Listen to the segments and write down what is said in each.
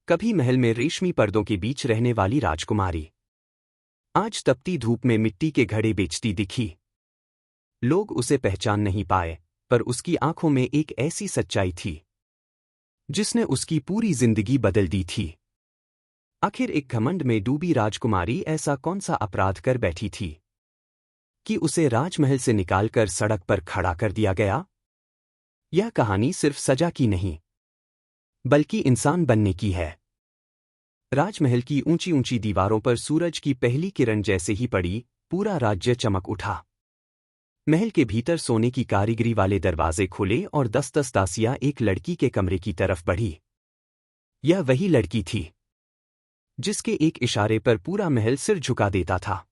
कभी महल में रेशमी पर्दों के बीच रहने वाली राजकुमारी आज तपती धूप में मिट्टी के घड़े बेचती दिखी। लोग उसे पहचान नहीं पाए, पर उसकी आंखों में एक ऐसी सच्चाई थी जिसने उसकी पूरी जिंदगी बदल दी थी। आखिर एक घमंड में डूबी राजकुमारी ऐसा कौन सा अपराध कर बैठी थी कि उसे राजमहल से निकालकर सड़क पर खड़ा कर दिया गया? यह कहानी सिर्फ सजा की नहीं, बल्कि इंसान बनने की है। राजमहल की ऊंची ऊंची दीवारों पर सूरज की पहली किरण जैसे ही पड़ी, पूरा राज्य चमक उठा। महल के भीतर सोने की कारीगरी वाले दरवाजे खुले और 10-10 दासियां एक लड़की के कमरे की तरफ बढ़ी। यह वही लड़की थी जिसके एक इशारे पर पूरा महल सिर झुका देता था।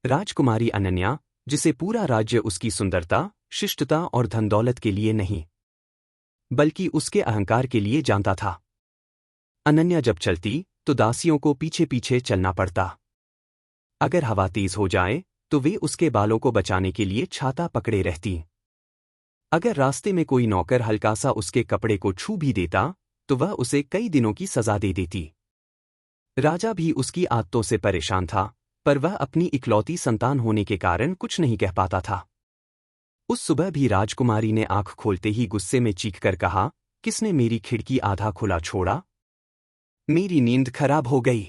राजकुमारी अनन्या, जिसे पूरा राज्य उसकी सुंदरता, शिष्टता और धन दौलत के लिए नहीं, बल्कि उसके अहंकार के लिए जानता था। अनन्या जब चलती तो दासियों को पीछे पीछे चलना पड़ता। अगर हवा तेज हो जाए तो वे उसके बालों को बचाने के लिए छाता पकड़े रहती। अगर रास्ते में कोई नौकर हल्का सा उसके कपड़े को छू भी देता तो वह उसे कई दिनों की सजा दे देती। राजा भी उसकी आदतों से परेशान था, पर वह अपनी इकलौती संतान होने के कारण कुछ नहीं कह पाता था। उस सुबह भी राजकुमारी ने आंख खोलते ही गुस्से में चीखकर कहा, किसने मेरी खिड़की आधा खुला छोड़ा? मेरी नींद खराब हो गई।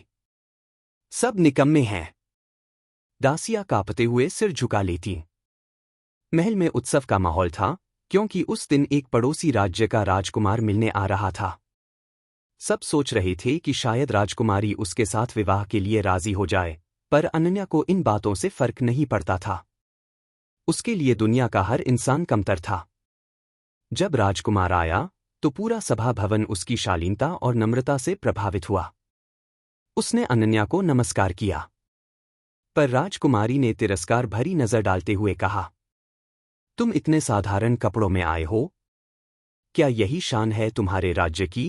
सब निकम्मे हैं। दासियां कांपते हुए सिर झुका लेती। महल में उत्सव का माहौल था, क्योंकि उस दिन एक पड़ोसी राज्य का राजकुमार मिलने आ रहा था। सब सोच रहे थे कि शायद राजकुमारी उसके साथ विवाह के लिए राजी हो जाए, पर अनन्या को इन बातों से फर्क नहीं पड़ता था। उसके लिए दुनिया का हर इंसान कमतर था। जब राजकुमार आया तो पूरा सभा भवन उसकी शालीनता और नम्रता से प्रभावित हुआ। उसने अनन्या को नमस्कार किया, पर राजकुमारी ने तिरस्कार भरी नजर डालते हुए कहा, तुम इतने साधारण कपड़ों में आए हो? क्या यही शान है तुम्हारे राज्य की?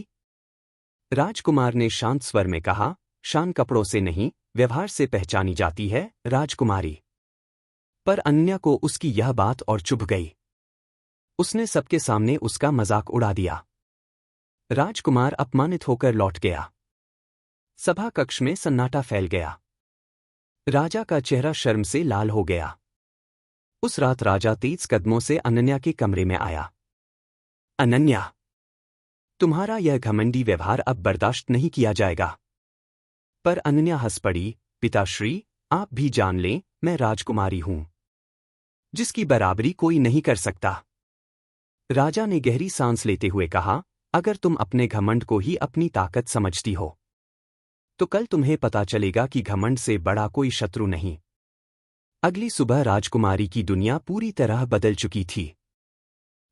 राजकुमार ने शांत स्वर में कहा, शान कपड़ों से नहीं, व्यवहार से पहचानी जाती है, राजकुमारी। पर अनन्या को उसकी यह बात और चुभ गई। उसने सबके सामने उसका मजाक उड़ा दिया। राजकुमार अपमानित होकर लौट गया। सभा कक्ष में सन्नाटा फैल गया। राजा का चेहरा शर्म से लाल हो गया। उस रात राजा तेज कदमों से अनन्या के कमरे में आया। अनन्या, तुम्हारा यह घमंडी व्यवहार अब बर्दाश्त नहीं किया जाएगा। पर अनन्या हंस पड़ी, पिताश्री, आप भी जान लें, मैं राजकुमारी हूं, जिसकी बराबरी कोई नहीं कर सकता। राजा ने गहरी सांस लेते हुए कहा, अगर तुम अपने घमंड को ही अपनी ताकत समझती हो तो कल तुम्हें पता चलेगा कि घमंड से बड़ा कोई शत्रु नहीं। अगली सुबह राजकुमारी की दुनिया पूरी तरह बदल चुकी थी।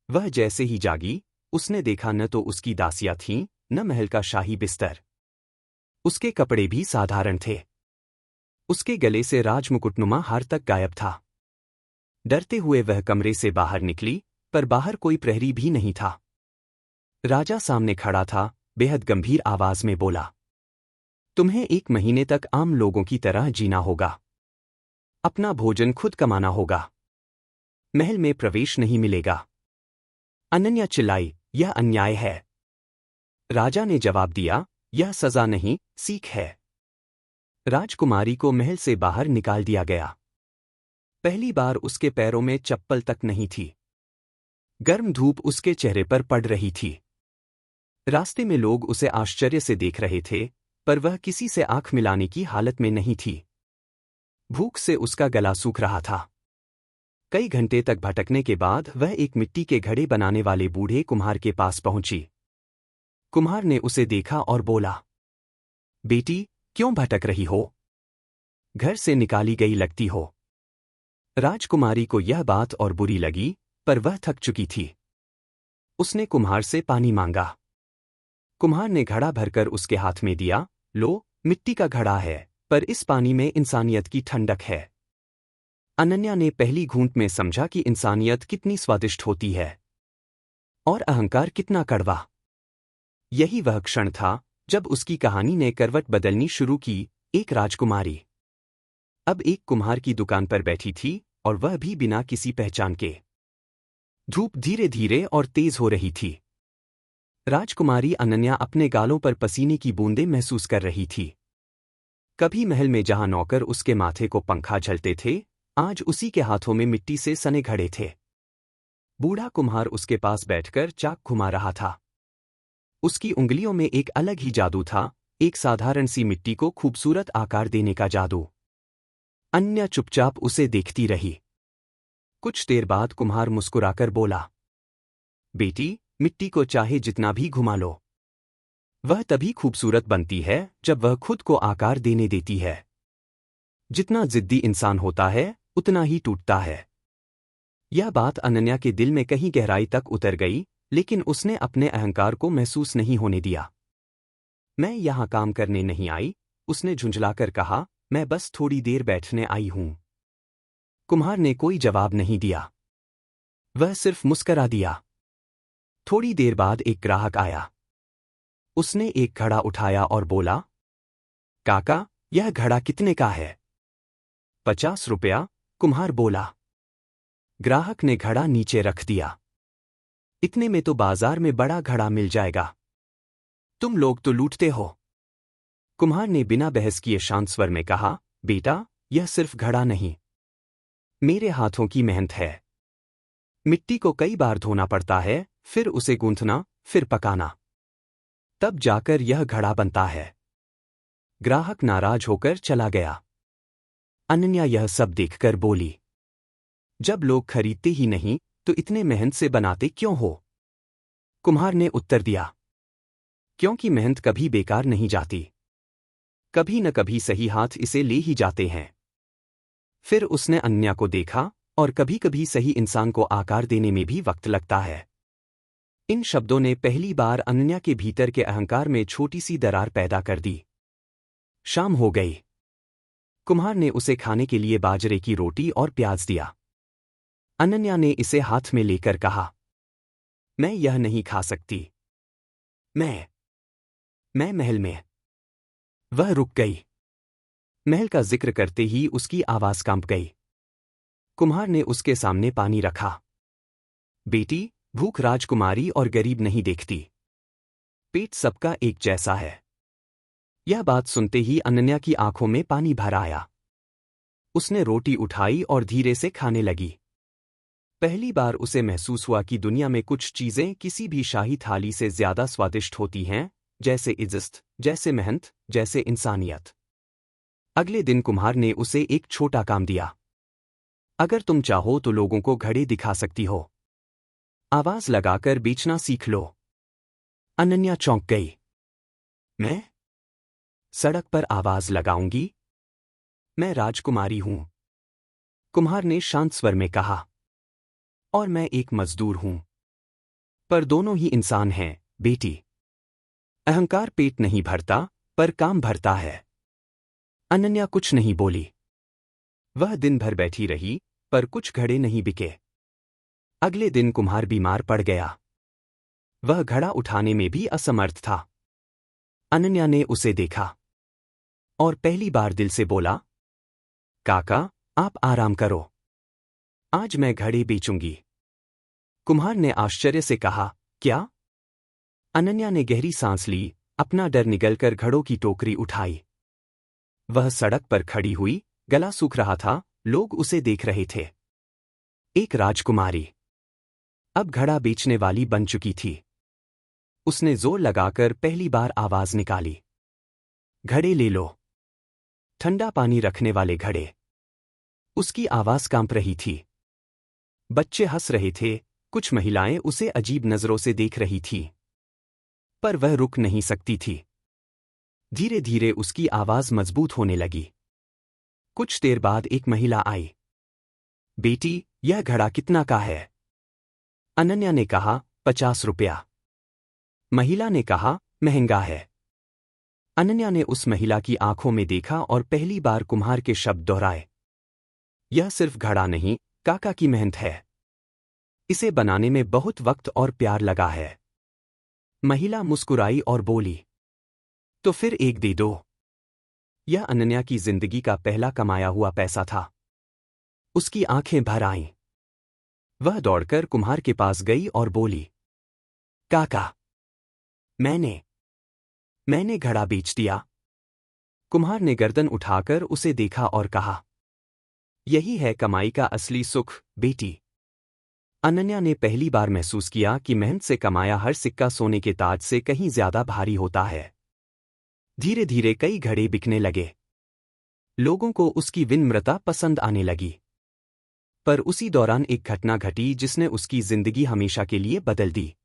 वह जैसे ही जागी, उसने देखा न तो उसकी दासियां थीं, न महल का शाही बिस्तर। उसके कपड़े भी साधारण थे। उसके गले से राजमुकुटनुमा हार तक गायब था। डरते हुए वह कमरे से बाहर निकली, पर बाहर कोई प्रहरी भी नहीं था। राजा सामने खड़ा था, बेहद गंभीर आवाज में बोला, तुम्हें 1 महीने तक आम लोगों की तरह जीना होगा। अपना भोजन खुद कमाना होगा। महल में प्रवेश नहीं मिलेगा। अनन्या चिल्लाई, यह अन्याय है। राजा ने जवाब दिया, यह सजा नहीं, सीख है। राजकुमारी को महल से बाहर निकाल दिया गया। पहली बार उसके पैरों में चप्पल तक नहीं थी। गर्म धूप उसके चेहरे पर पड़ रही थी। रास्ते में लोग उसे आश्चर्य से देख रहे थे, पर वह किसी से आंख मिलाने की हालत में नहीं थी। भूख से उसका गला सूख रहा था। कई घंटे तक भटकने के बाद वह एक मिट्टी के घड़े बनाने वाले बूढ़े कुम्हार के पास पहुंची। कुम्हार ने उसे देखा और बोला, बेटी, क्यों भटक रही हो? घर से निकाली गई लगती हो। राजकुमारी को यह बात और बुरी लगी, पर वह थक चुकी थी। उसने कुम्हार से पानी मांगा। कुम्हार ने घड़ा भरकर उसके हाथ में दिया, लो, मिट्टी का घड़ा है, पर इस पानी में इंसानियत की ठंडक है। अनन्या ने पहली घूंट में समझा कि इंसानियत कितनी स्वादिष्ट होती है और अहंकार कितना कड़वा। यही वह क्षण था जब उसकी कहानी ने करवट बदलनी शुरू की। एक राजकुमारी अब एक कुम्हार की दुकान पर बैठी थी, और वह भी बिना किसी पहचान के। धूप धीरे धीरे और तेज हो रही थी। राजकुमारी अनन्या अपने गालों पर पसीने की बूंदें महसूस कर रही थी। कभी महल में जहां नौकर उसके माथे को पंखा झलते थे, आज उसी के हाथों में मिट्टी से सने घड़े थे। बूढ़ा कुम्हार उसके पास बैठकर चाक घुमा रहा था। उसकी उंगलियों में एक अलग ही जादू था, एक साधारण सी मिट्टी को खूबसूरत आकार देने का जादू। अनन्या चुपचाप उसे देखती रही। कुछ देर बाद कुम्हार मुस्कुराकर बोला, बेटी, मिट्टी को चाहे जितना भी घुमा लो, वह तभी खूबसूरत बनती है जब वह खुद को आकार देने देती है। जितना जिद्दी इंसान होता है, उतना ही टूटता है। यह बात अनन्या के दिल में कहीं गहराई तक उतर गई, लेकिन उसने अपने अहंकार को महसूस नहीं होने दिया। मैं यहां काम करने नहीं आई, उसने झुंझलाकर कहा, मैं बस थोड़ी देर बैठने आई हूं। कुम्हार ने कोई जवाब नहीं दिया। वह सिर्फ मुस्करा दिया। थोड़ी देर बाद एक ग्राहक आया। उसने एक घड़ा उठाया और बोला, काका, यह घड़ा कितने का है? 50 रुपया, कुम्हार बोला। ग्राहक ने घड़ा नीचे रख दिया। इतने में तो बाजार में बड़ा घड़ा मिल जाएगा। तुम लोग तो लूटते हो। कुम्हार ने बिना बहस किए शांत स्वर में कहा, बेटा, यह सिर्फ घड़ा नहीं, मेरे हाथों की मेहनत है। मिट्टी को कई बार धोना पड़ता है, फिर उसे गूंथना, फिर पकाना, तब जाकर यह घड़ा बनता है। ग्राहक नाराज होकर चला गया। अनन्या यह सब देखकर बोली, जब लोग खरीदते ही नहीं तो इतने मेहनत से बनाते क्यों हो? कुम्हार ने उत्तर दिया, क्योंकि मेहनत कभी बेकार नहीं जाती। कभी न कभी सही हाथ इसे ले ही जाते हैं। फिर उसने अनन्या को देखा, और कभी कभी सही इंसान को आकार देने में भी वक्त लगता है। इन शब्दों ने पहली बार अनन्या के भीतर के अहंकार में छोटी सी दरार पैदा कर दी। शाम हो गई। कुम्हार ने उसे खाने के लिए बाजरे की रोटी और प्याज दिया। अनन्या ने इसे हाथ में लेकर कहा, मैं यह नहीं खा सकती। मैं महल में। वह रुक गई। महल का जिक्र करते ही उसकी आवाज कांप गई। कुम्हार ने उसके सामने पानी रखा। बेटी, भूख राजकुमारी और गरीब नहीं देखती, पेट सबका एक जैसा है। यह बात सुनते ही अनन्या की आंखों में पानी भर आया। उसने रोटी उठाई और धीरे से खाने लगी। पहली बार उसे महसूस हुआ कि दुनिया में कुछ चीजें किसी भी शाही थाली से ज्यादा स्वादिष्ट होती हैं, जैसे इज्जत, जैसे मेहनत, जैसे इंसानियत। अगले दिन कुम्हार ने उसे एक छोटा काम दिया। अगर तुम चाहो तो लोगों को घड़े दिखा सकती हो। आवाज लगाकर बेचना सीख लो। अनन्या चौंक गई। मैं सड़क पर आवाज लगाऊंगी? मैं राजकुमारी हूं, कुम्हार ने शांत स्वर में कहा, और मैं एक मजदूर हूं। पर दोनों ही इंसान हैं, बेटी। अहंकार पेट नहीं भरता, पर काम भरता है। अनन्या कुछ नहीं बोली। वह दिन भर बैठी रही, पर कुछ घड़े नहीं बिके। अगले दिन कुम्हार बीमार पड़ गया। वह घड़ा उठाने में भी असमर्थ था। अनन्या ने उसे देखा और पहली बार दिल से बोला, काका, आप आराम करो, आज मैं घड़े बेचूंगी। कुम्हार ने आश्चर्य से कहा, क्या? अनन्या ने गहरी सांस ली, अपना डर निगलकर घड़ों की टोकरी उठाई। वह सड़क पर खड़ी हुई, गला सूख रहा था, लोग उसे देख रहे थे। एक राजकुमारी अब घड़ा बेचने वाली बन चुकी थी। उसने जोर लगाकर पहली बार आवाज निकाली, घड़े ले लो, ठंडा पानी रखने वाले घड़े। उसकी आवाज कांप रही थी। बच्चे हंस रहे थे, कुछ महिलाएं उसे अजीब नजरों से देख रही थीं। पर वह रुक नहीं सकती थी। धीरे धीरे उसकी आवाज मजबूत होने लगी। कुछ देर बाद एक महिला आई। बेटी, यह घड़ा कितना का है? अनन्या ने कहा, 50 रुपया। महिला ने कहा, महंगा है। अनन्या ने उस महिला की आंखों में देखा और पहली बार कुम्हार के शब्द दोहराए, यह सिर्फ घड़ा नहीं, काका की मेहनत है। इसे बनाने में बहुत वक्त और प्यार लगा है। महिला मुस्कुराई और बोली, तो फिर एक दे दो। यह अनन्या की जिंदगी का पहला कमाया हुआ पैसा था। उसकी आंखें भर आईं। वह दौड़कर कुम्हार के पास गई और बोली, काका, मैंने घड़ा बेच दिया। कुम्हार ने गर्दन उठाकर उसे देखा और कहा, यही है कमाई का असली सुख, बेटी। अनन्या ने पहली बार महसूस किया कि मेहनत से कमाया हर सिक्का सोने के ताज से कहीं ज्यादा भारी होता है। धीरे धीरे कई घड़े बिकने लगे। लोगों को उसकी विनम्रता पसंद आने लगी। पर उसी दौरान एक घटना घटी जिसने उसकी जिंदगी हमेशा के लिए बदल दी।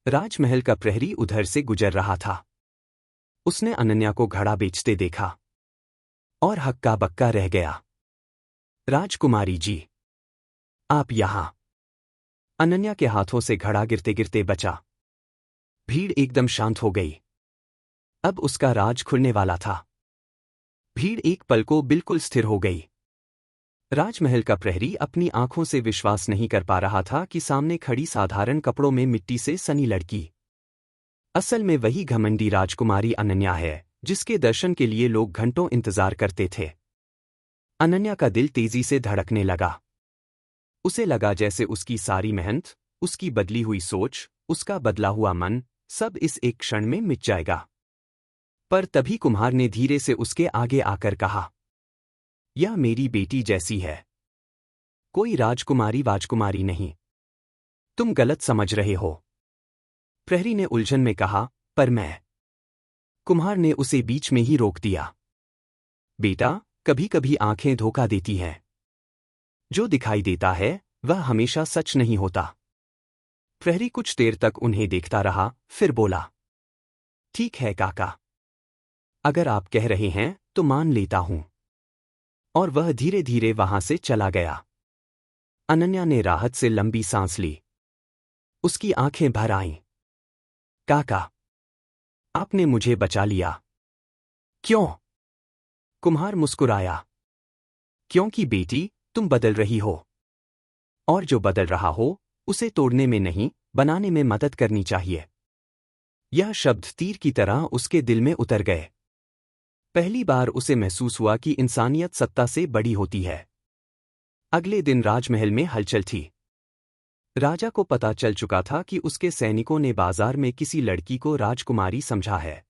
राजमहल का प्रहरी उधर से गुजर रहा था। उसने अनन्या को घड़ा बेचते देखा और हक्का बक्का रह गया। राजकुमारी जी, आप यहां। अनन्या के हाथों से घड़ा गिरते गिरते बचा। भीड़ एकदम शांत हो गई। अब उसका राज खुलने वाला था। भीड़ एक पल को बिल्कुल स्थिर हो गई। राजमहल का प्रहरी अपनी आंखों से विश्वास नहीं कर पा रहा था कि सामने खड़ी साधारण कपड़ों में मिट्टी से सनी लड़की असल में वही घमंडी राजकुमारी अनन्या है जिसके दर्शन के लिए लोग घंटों इंतजार करते थे। अनन्या का दिल तेजी से धड़कने लगा। उसे लगा जैसे उसकी सारी मेहनत, उसकी बदली हुई सोच, उसका बदला हुआ मन, सब इस एक क्षण में मिट जाएगा। पर तभी कुम्हार ने धीरे से उसके आगे आकर कहा, यह मेरी बेटी जैसी है, कोई राजकुमारी नहीं। तुम गलत समझ रहे हो। प्रहरी ने उलझन में कहा, पर मैं। कुम्हार ने उसे बीच में ही रोक दिया। बेटा, कभी कभी आंखें धोखा देती हैं। जो दिखाई देता है वह हमेशा सच नहीं होता। प्रहरी कुछ देर तक उन्हें देखता रहा, फिर बोला, ठीक है काका, अगर आप कह रहे हैं तो मान लेता हूं। और वह धीरे धीरे वहां से चला गया। अनन्या ने राहत से लंबी सांस ली। उसकी आंखें भर आईं। काका, आपने मुझे बचा लिया। क्यों? कुम्हार मुस्कुराया। क्योंकि बेटी, तुम बदल रही हो। और जो बदल रहा हो उसे तोड़ने में नहीं, बनाने में मदद करनी चाहिए। यह शब्द तीर की तरह उसके दिल में उतर गए। पहली बार उसे महसूस हुआ कि इंसानियत सत्ता से बड़ी होती है। अगले दिन राजमहल में हलचल थी। राजा को पता चल चुका था कि उसके सैनिकों ने बाजार में किसी लड़की को राजकुमारी समझा है।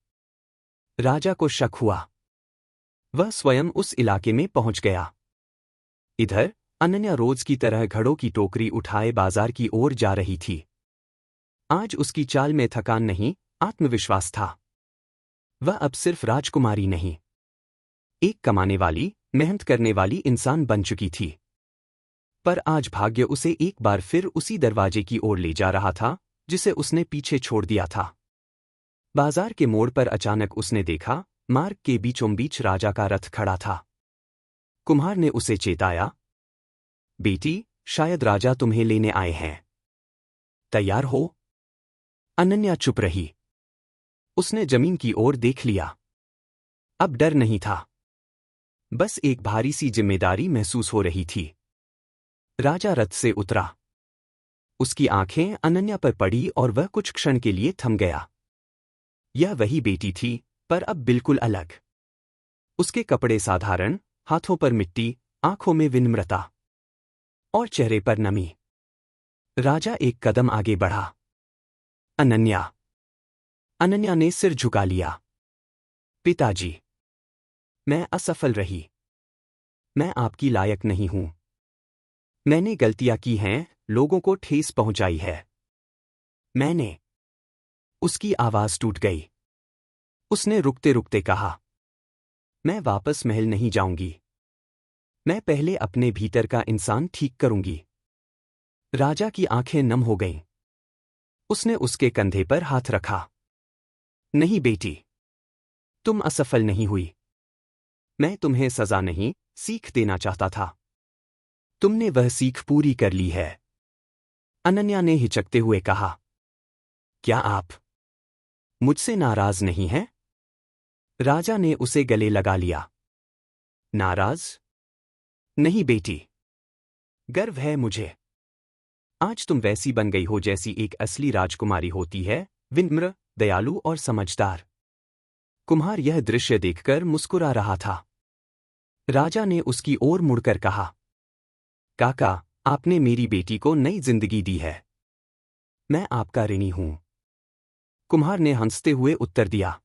राजा को शक हुआ। वह स्वयं उस इलाके में पहुंच गया। इधर अनन्या रोज की तरह घड़ों की टोकरी उठाए बाजार की ओर जा रही थी। आज उसकी चाल में थकान नहीं, आत्मविश्वास था। वह अब सिर्फ राजकुमारी नहीं, एक कमाने वाली, मेहनत करने वाली इंसान बन चुकी थी। पर आज भाग्य उसे एक बार फिर उसी दरवाजे की ओर ले जा रहा था जिसे उसने पीछे छोड़ दिया था। बाजार के मोड़ पर अचानक उसने देखा, मार्ग के बीचों बीच राजा का रथ खड़ा था। कुम्हार ने उसे चेताया, बेटी, शायद राजा तुम्हें लेने आए हैं। तैयार हो? अनन्या चुप रही। उसने जमीन की ओर देख लिया। अब डर नहीं था, बस एक भारी सी जिम्मेदारी महसूस हो रही थी। राजा रथ से उतरा। उसकी आंखें अनन्या पर पड़ी और वह कुछ क्षण के लिए थम गया। यह वही बेटी थी, पर अब बिल्कुल अलग। उसके कपड़े साधारण, हाथों पर मिट्टी, आंखों में विनम्रता और चेहरे पर नमी। राजा एक कदम आगे बढ़ा। अनन्या। अनन्या ने सिर झुका लिया। पिताजी, मैं असफल रही। मैं आपकी लायक नहीं हूं। मैंने गलतियां की हैं, लोगों को ठेस पहुंचाई है। मैंने। उसकी आवाज टूट गई। उसने रुकते रुकते कहा, मैं वापस महल नहीं जाऊंगी। मैं पहले अपने भीतर का इंसान ठीक करूंगी। राजा की आंखें नम हो गईं। उसने उसके कंधे पर हाथ रखा। नहीं बेटी, तुम असफल नहीं हुई। मैं तुम्हें सजा नहीं, सीख देना चाहता था। तुमने वह सीख पूरी कर ली है। अनन्या ने हिचकते हुए कहा, क्या आप मुझसे नाराज नहीं हैं? राजा ने उसे गले लगा लिया। नाराज? नहीं बेटी, गर्व है मुझे। आज तुम वैसी बन गई हो जैसी एक असली राजकुमारी होती है, विनम्र, दयालु और समझदार। कुम्हार यह दृश्य देखकर मुस्कुरा रहा था। राजा ने उसकी ओर मुड़कर कहा, काका, आपने मेरी बेटी को नई जिंदगी दी है। मैं आपका ऋणी हूं। कुम्हार ने हंसते हुए उत्तर दिया,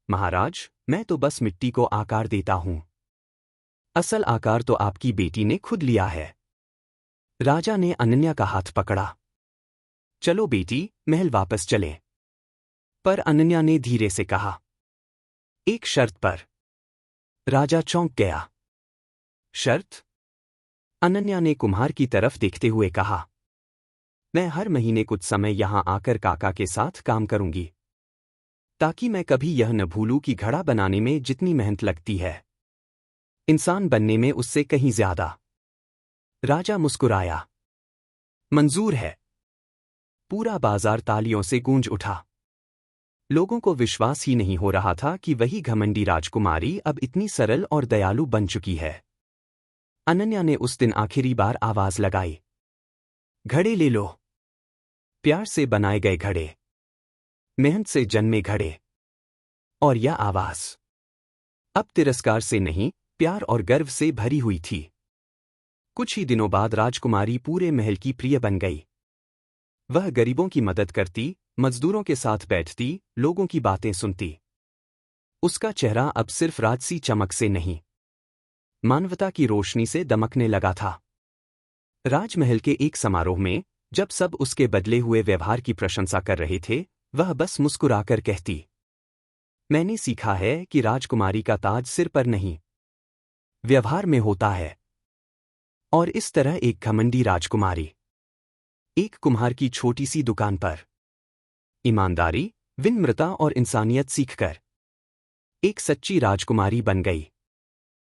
महाराज, मैं तो बस मिट्टी को आकार देता हूं। असल आकार तो आपकी बेटी ने खुद लिया है। राजा ने अनन्या का हाथ पकड़ा। चलो बेटी, महल वापस चलें। पर अनन्या ने धीरे से कहा, एक शर्त पर। राजा चौंक गया। शर्त? अनन्या ने कुम्हार की तरफ देखते हुए कहा, मैं हर महीने कुछ समय यहां आकर काका के साथ काम करूंगी, ताकि मैं कभी यह न भूलूं कि घड़ा बनाने में जितनी मेहनत लगती है, इंसान बनने में उससे कहीं ज्यादा। राजा मुस्कुराया। मंजूर है। पूरा बाजार तालियों से गूंज उठा। लोगों को विश्वास ही नहीं हो रहा था कि वही घमंडी राजकुमारी अब इतनी सरल और दयालु बन चुकी है। अनन्या ने उस दिन आखिरी बार आवाज लगाई, घड़े ले लो। प्यार से बनाए गए घड़े, मेहनत से जन्मे घड़े। और यह आवाज अब तिरस्कार से नहीं, प्यार और गर्व से भरी हुई थी। कुछ ही दिनों बाद राजकुमारी पूरे महल की प्रिय बन गई। वह गरीबों की मदद करती, मजदूरों के साथ बैठती, लोगों की बातें सुनती। उसका चेहरा अब सिर्फ राजसी चमक से नहीं, मानवता की रोशनी से दमकने लगा था। राजमहल के एक समारोह में जब सब उसके बदले हुए व्यवहार की प्रशंसा कर रहे थे, वह बस मुस्कुराकर कहती, मैंने सीखा है कि राजकुमारी का ताज सिर पर नहीं, व्यवहार में होता है। और इस तरह एक घमंडी राजकुमारी, एक कुम्हार की छोटी सी दुकान पर ईमानदारी, विनम्रता और इंसानियत सीखकर एक सच्ची राजकुमारी बन गई।